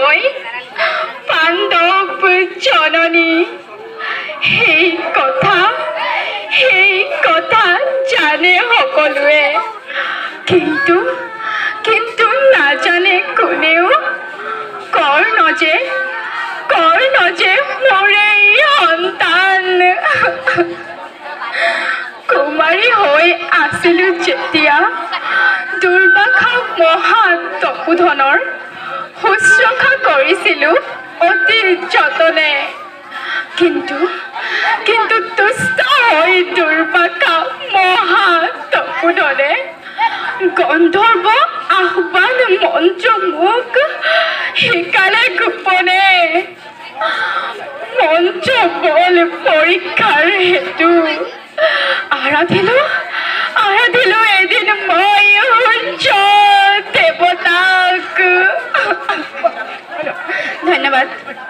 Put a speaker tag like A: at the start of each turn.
A: মই পাণ্ডৱ জননী সেই কথা জানে সকলোৱে কিন্তু কিন্তু নাজানে কোনেও কৰ্ণ যে মোৰে সন্তান কুমাৰী হৈ আছিলো যেতিয়া দুৰ্বাসা মহা তপোধনৰ শুশ্ৰূষা কৰিছিলো অতি যতনে কিন্তু তুষ্ট হৈ দুৰ্বাসা মহা তপোধনে গন্ধৰ্ব আহ্বান মন্ত্ৰ মোক শিকালে গোপনে মন্ত্ৰ বল পৰীক্ষাৰ হেতু আৰাধিলো এদিন মই সূৰ্য দেৱতাক ধন্যবাদ।